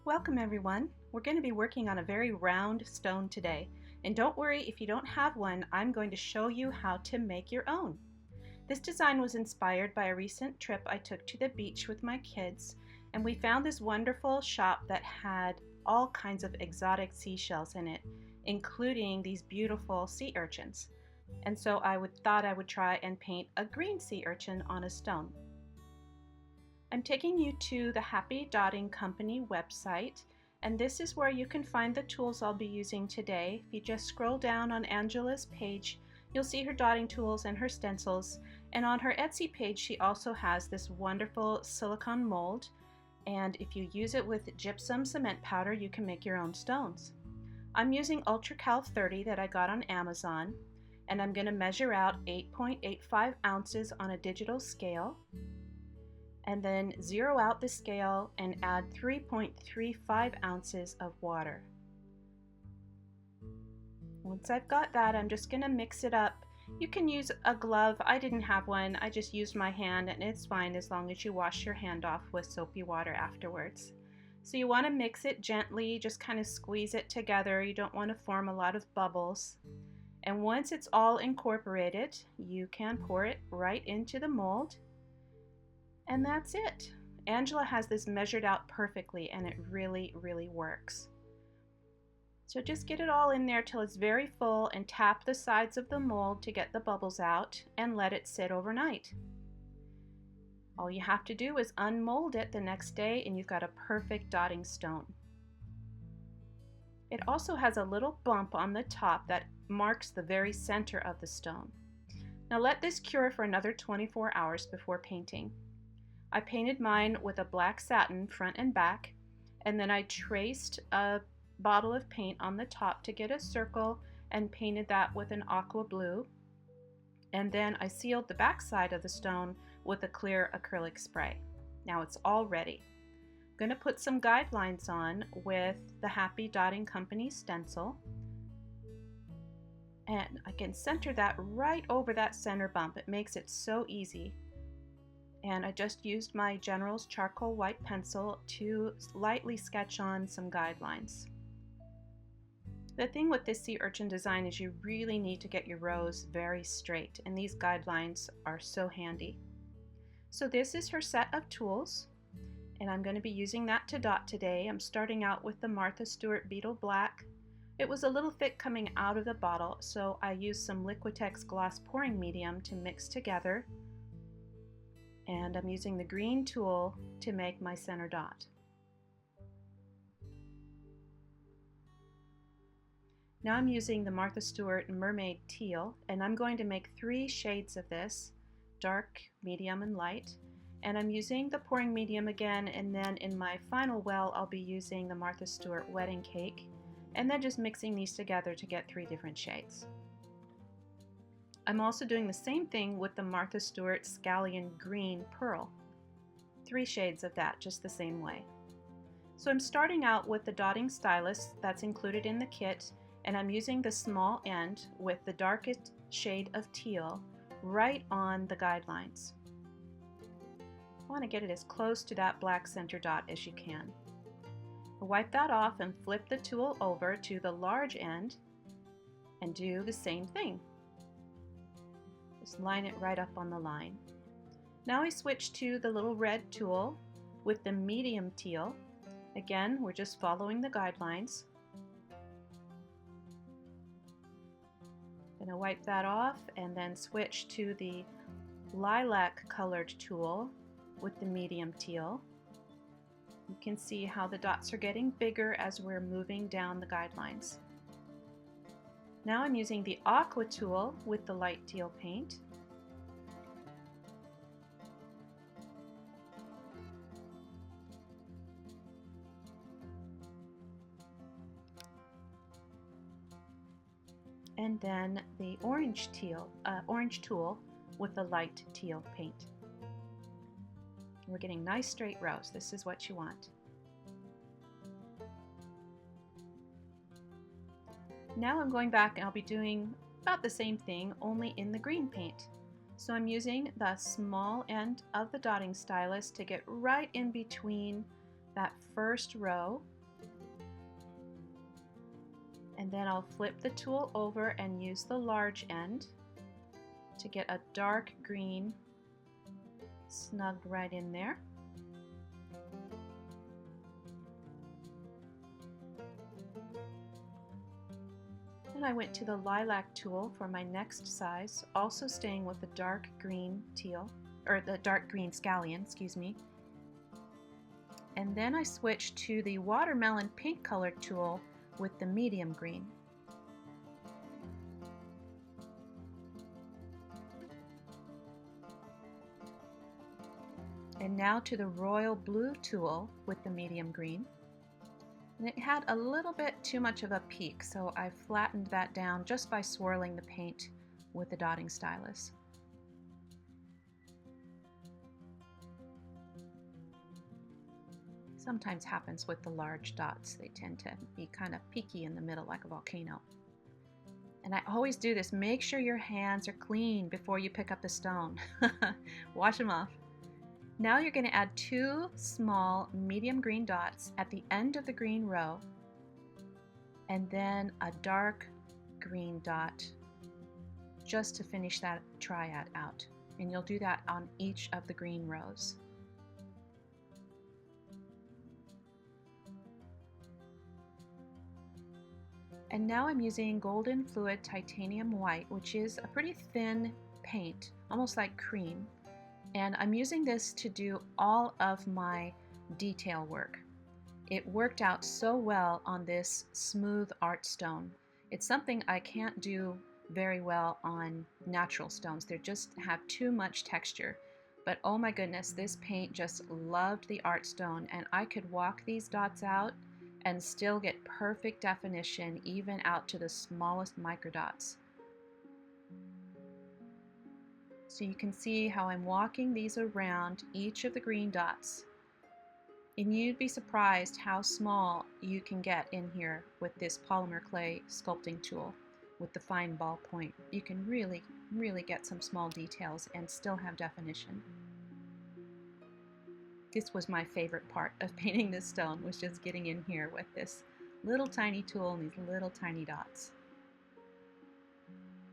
Welcome everyone. We're going to be working on a very round stone today. And don't worry if you don't have one, I'm going to show you how to make your own. This design was inspired by a recent trip I took to the beach with my kids, and we found this wonderful shop that had all kinds of exotic seashells in it, including these beautiful sea urchins. And so thought I would try and paint a green sea urchin on a stone. I'm taking you to the Happy Dotting Company website, and this is where you can find the tools I'll be using today. If you just scroll down on Angela's page, you'll see her dotting tools and her stencils, and on her Etsy page she also has this wonderful silicone mold, and if you use it with gypsum cement powder you can make your own stones. I'm using Ultracal 30 that I got on Amazon, and I'm going to measure out 8.85 ounces on a digital scale, and then zero out the scale and add 3.35 ounces of water. Once I've got that, I'm just going to mix it up. You can use a glove. I didn't have one. I just used my hand, and it's fine as long as you wash your hand off with soapy water afterwards. So you want to mix it gently, just kind of squeeze it together. You don't want to form a lot of bubbles. And once it's all incorporated, you can pour it right into the mold. And that's it. Angela has this measured out perfectly, and it really works. So just get it all in there till it's very full and tap the sides of the mold to get the bubbles out and let it sit overnight. All you have to do is unmold it the next day and you've got a perfect dotting stone. It also has a little bump on the top that marks the very center of the stone. Now let this cure for another 24 hours before painting. I painted mine with a black satin front and back, and then I traced a bottle of paint on the top to get a circle and painted that with an aqua blue, and then I sealed the back side of the stone with a clear acrylic spray. Now it's all ready. I'm going to put some guidelines on with the Happy Dotting Company stencil, and I can center that right over that center bump. It makes it so easy. And I just used my General's charcoal white pencil to lightly sketch on some guidelines. The thing with this sea urchin design is you really need to get your rows very straight, and these guidelines are so handy. So this is her set of tools, and I'm going to be using that to dot today. I'm starting out with the Martha Stewart Beetle Black. It was a little thick coming out of the bottle, so I used some Liquitex Gloss Pouring medium to mix together. And I'm using the green tool to make my center dot. Now I'm using the Martha Stewart Mermaid Teal, and I'm going to make 3 shades of this, dark, medium, and light. And I'm using the pouring medium again, and then in my final well I'll be using the Martha Stewart Wedding Cake, and then just mixing these together to get 3 different shades. I'm also doing the same thing with the Martha Stewart Scallion Green Pearl. 3 shades of that, just the same way. So I'm starting out with the dotting stylus that's included in the kit, and I'm using the small end with the darkest shade of teal right on the guidelines. You want to get it as close to that black center dot as you can. Wipe that off and flip the tool over to the large end and do the same thing. Just line it right up on the line. Now I switch to the little red tool with the medium teal. Again, we're just following the guidelines. Gonna wipe that off and then switch to the lilac colored tool with the medium teal. You can see how the dots are getting bigger as we're moving down the guidelines. Now I'm using the Aqua tool with the light teal paint. And then the orange tool with the light teal paint. We're getting nice straight rows. This is what you want. Now I'm going back and I'll be doing about the same thing, only in the green paint. So I'm using the small end of the dotting stylus to get right in between that first row, and then I'll flip the tool over and use the large end to get a dark green snugged right in there. Then I went to the Lilac tool for my next size, also staying with the dark green teal, or the dark green Scallion, excuse me. And then I switched to the watermelon pink colored tool with the medium green. And now to the royal blue tool with the medium green. And it had a little bit too much of a peak, so I flattened that down just by swirling the paint with the dotting stylus. Sometimes happens with the large dots. They tend to be kind of peaky in the middle like a volcano. And I always do this. Make sure your hands are clean before you pick up the stone. Wash them off. Now you're going to add 2 small medium green dots at the end of the green row, and then a dark green dot just to finish that triad out. And you'll do that on each of the green rows. And now I'm using Golden Fluid Titanium White, which is a pretty thin paint, almost like cream. And I'm using this to do all of my detail work. It worked out so well on this smooth art stone. It's something I can't do very well on natural stones. They just have too much texture. But oh my goodness, this paint just loved the art stone, and I could walk these dots out and still get perfect definition even out to the smallest microdots. So you can see how I'm walking these around each of the green dots. And you'd be surprised how small you can get in here with this polymer clay sculpting tool with the fine ball point. You can really get some small details and still have definition. This was my favorite part of painting this stone, was just getting in here with this little tiny tool and these little tiny dots.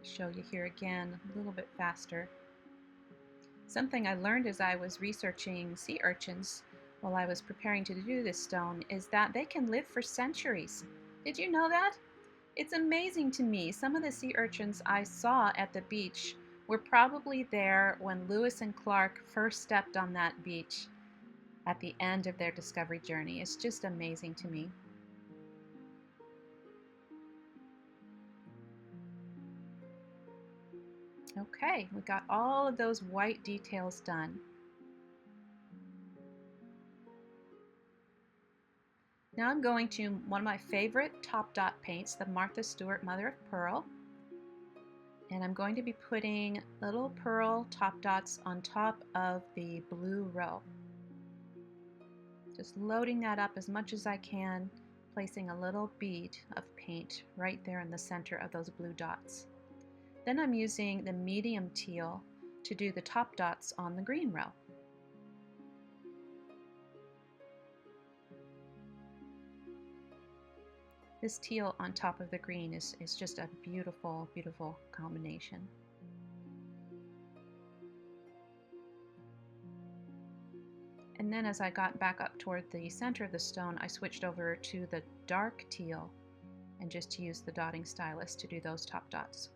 Show you here again a little bit faster. Something I learned as I was researching sea urchins while I was preparing to do this stone is that they can live for centuries. Did you know that? It's amazing to me. Some of the sea urchins I saw at the beach were probably there when Lewis and Clark first stepped on that beach at the end of their discovery journey. It's just amazing to me. Okay, we got all of those white details done. Now I'm going to one of my favorite top dot paints, the Martha Stewart Mother of Pearl. And I'm going to be putting little pearl top dots on top of the blue row. Just loading that up as much as I can, placing a little bead of paint right there in the center of those blue dots. Then I'm using the medium teal to do the top dots on the green row. This teal on top of the green is just a beautiful, beautiful combination. And then as I got back up toward the center of the stone, I switched over to the dark teal and just used the dotting stylus to do those top dots.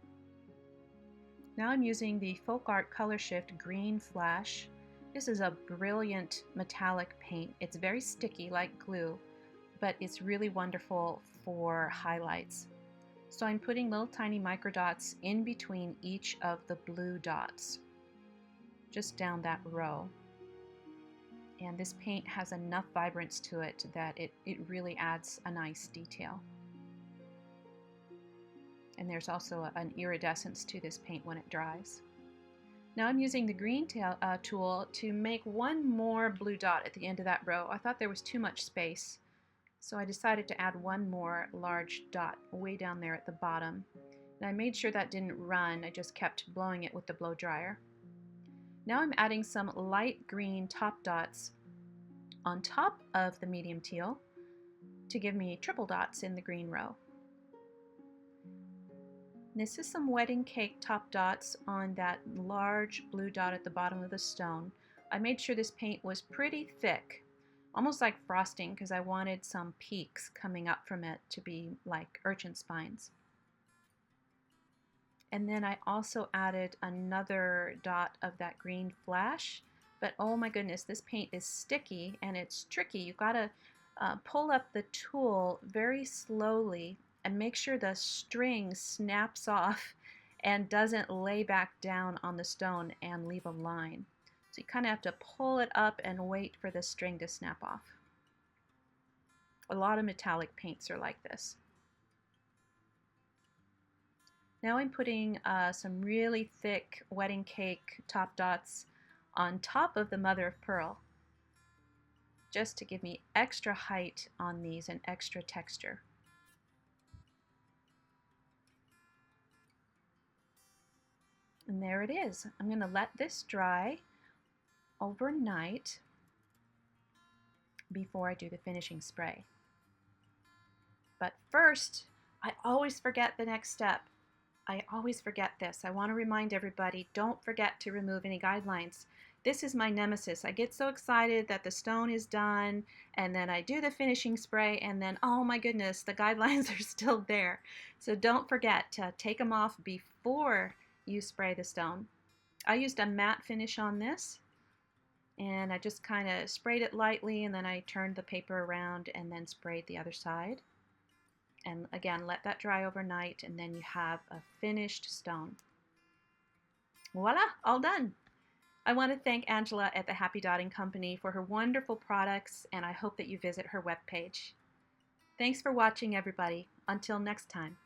Now I'm using the FolkArt Colorshift Green Flash. This is a brilliant metallic paint. It's very sticky like glue, but it's really wonderful for highlights. So I'm putting little tiny microdots in between each of the blue dots, just down that row. And this paint has enough vibrance to it that it really adds a nice detail. And there's also an iridescence to this paint when it dries. Now I'm using the green tool to make one more blue dot at the end of that row. I thought there was too much space, so I decided to add one more large dot way down there at the bottom. And I made sure that didn't run. I just kept blowing it with the blow dryer. Now I'm adding some light green top dots on top of the medium teal to give me triple dots in the green row. This is some wedding cake top dots on that large blue dot at the bottom of the stone. I made sure this paint was pretty thick, almost like frosting, because I wanted some peaks coming up from it to be like urchin spines. And then I also added another dot of that green flash, but oh my goodness, this paint is sticky and it's tricky. You've got to pull up the tool very slowly and make sure the string snaps off and doesn't lay back down on the stone and leave a line. So you kind of have to pull it up and wait for the string to snap off. A lot of metallic paints are like this. Now I'm putting some really thick wedding cake top dots on top of the mother of pearl, just to give me extra height on these and extra texture. And there it is. I'm going to let this dry overnight before I do the finishing spray. But first, I always forget the next step. I always forget this. I want to remind everybody, don't forget to remove any guidelines. This is my nemesis. I get so excited that the stone is done, and then I do the finishing spray, and then, oh my goodness, the guidelines are still there. So don't forget to take them off before you spray the stone. I used a matte finish on this, and I just kind of sprayed it lightly, and then I turned the paper around and then sprayed the other side. And again, let that dry overnight, and then you have a finished stone. Voila, all done. I want to thank Angela at the Happy Dotting Company for her wonderful products, and I hope that you visit her webpage. Thanks for watching, everybody. Until next time.